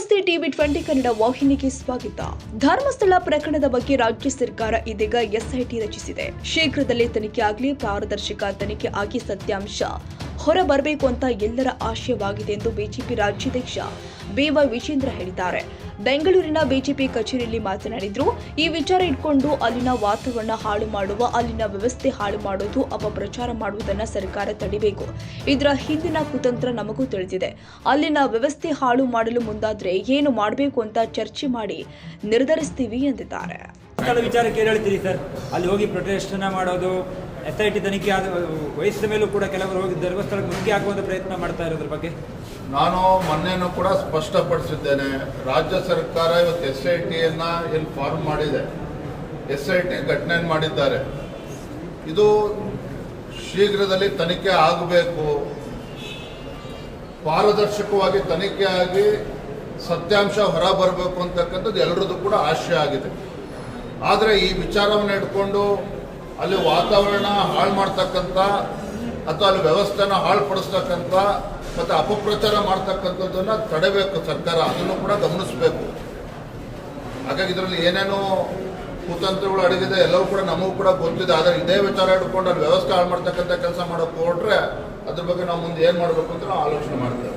ನಮಸ್ತೆ ಟಿವಿ 20 ಕನ್ನಡ ವಾಹಿನಿಗೆ ಸ್ವಾಗತ. ಧರ್ಮಸ್ಥಳ ಪ್ರಕರಣದ ಬಗ್ಗೆ ರಾಜ್ಯ ಸರ್ಕಾರ ಇದೀಗ ಎಸ್ಐಟಿ ರಚಿಸಿದೆ. ಶೀಘ್ರದಲ್ಲೇ ತನಿಖೆ ಆಗಲಿ, ಪಾರದರ್ಶಕ ತನಿಖೆ ಆಗಿ ಸತ್ಯಾಂಶ ಹೊರಬರಬೇಕು ಅಂತ ಎಲ್ಲರ ಆಶಯವಾಗಿದೆ ಎಂದು ಬಿಜೆಪಿ ರಾಜ್ಯಾಧ್ಯಕ್ಷ ಬಿವೈ ವಿಜೇಂದ್ರ ಹೇಳಿದ್ದಾರೆ. ಬೆಂಗಳೂರಿನ ಬಿಜೆಪಿ ಕಚೇರಿಯಲ್ಲಿ ಮಾತನಾಡಿದ್ರು. ಈ ವಿಚಾರ ಇಟ್ಕೊಂಡು ಅಲ್ಲಿನ ವಾತಾವರಣ ಹಾಳು ಮಾಡುವ, ಅಲ್ಲಿನ ವ್ಯವಸ್ಥೆ ಹಾಳು ಮಾಡುವುದು, ಅಪಪ್ರಚಾರ ಮಾಡುವುದನ್ನ ಸರ್ಕಾರ ತಡಿಬೇಕು. ಇದರ ಹಿಂದಿನ ಕುತಂತ್ರ ನಮಗೂ ತಿಳಿದಿದೆ. ಅಲ್ಲಿನ ವ್ಯವಸ್ಥೆ ಹಾಳು ಮಾಡಲು ಮುಂದಾದ್ರೆ ಏನು ಮಾಡಬೇಕು ಅಂತ ಚರ್ಚೆ ಮಾಡಿ ನಿರ್ಧರಿಸ್ತೀವಿ ಎಂದಿದ್ದಾರೆ. ವಿಚಾರಕ್ಕೆ ಏನು ಹೇಳ್ತೀರಿ ಸರ್? ಅಲ್ಲಿ ಹೋಗಿ ಪ್ರೊಟೆಸ್ಟನ್ನ ಮಾಡೋದು, ಎಸ್ಐಟಿ ತನಿಖೆ ವಹಿಸಿದ ಮೇಲೂ ಕೂಡ ಕೆಲವರು ಹೋಗಿ ಧರ್ಮಸ್ಥಳಕ್ಕೆ ಮುಗಿ ಹಾಕುವಂಥ ಪ್ರಯತ್ನ ಮಾಡ್ತಾ ಇರೋದ್ರ ಬಗ್ಗೆ ನಾನು ಮೊನ್ನೆನೂ ಕೂಡ ಸ್ಪಷ್ಟಪಡಿಸಿದ್ದೇನೆ. ರಾಜ್ಯ ಸರ್ಕಾರ ಇವತ್ತು ಎಸ್ಐಟಿಯನ್ನ ಏನು ಫಾರ್ಮ್ ಮಾಡಿದೆ, ಎಸ್ಐಟಿ ಘಟನೆ ಮಾಡಿದ್ದಾರೆ. ಇದು ಶೀಘ್ರದಲ್ಲಿ ತನಿಖೆ ಆಗಬೇಕು, ಪಾರದರ್ಶಕವಾಗಿ ತನಿಖೆ ಆಗಿ ಸತ್ಯಾಂಶ ಹೊರ ಬರಬೇಕು ಅಂತಕ್ಕಂಥದ್ದು ಎಲ್ಲರದ್ದು ಕೂಡ ಆಶಯ ಆಗಿದೆ. ಆದರೆ ಈ ವಿಚಾರವನ್ನು ಇಟ್ಕೊಂಡು ಅಲ್ಲಿ ವಾತಾವರಣ ಹಾಳು ಮಾಡ್ತಕ್ಕಂಥ ಅಥವಾ ಅಲ್ಲಿ ವ್ಯವಸ್ಥೆನ ಹಾಳುಪಡಿಸ್ತಕ್ಕಂಥ ಮತ್ತು ಅಪಪ್ರಚಾರ ಮಾಡ್ತಕ್ಕಂಥದ್ದನ್ನು ತಡೆಬೇಕು ಸರ್ಕಾರ, ಅದನ್ನು ಕೂಡ ಗಮನಿಸಬೇಕು. ಹಾಗಾಗಿ ಇದರಲ್ಲಿ ಏನೇನೋ ಕುತಂತ್ರಗಳು ಅಡಗಿದೆ ಎಲ್ಲವೂ ಕೂಡ ನಮಗೂ ಕೂಡ ಗೊತ್ತಿದೆ. ಆದರೆ ಇದೇ ವಿಚಾರ ಇಟ್ಕೊಂಡು ಅಲ್ಲಿ ವ್ಯವಸ್ಥೆ ಹಾಳು ಮಾಡ್ತಕ್ಕಂಥ ಕೆಲಸ ಮಾಡೋಕ್ಕೆ ಹೊರಟ್ರೆ ಅದ್ರ ಬಗ್ಗೆ ನಾವು ಮುಂದೆ ಏನು ಮಾಡಬೇಕು ಅಂತ ನಾವು ಆಲೋಚನೆ ಮಾಡ್ತೇವೆ.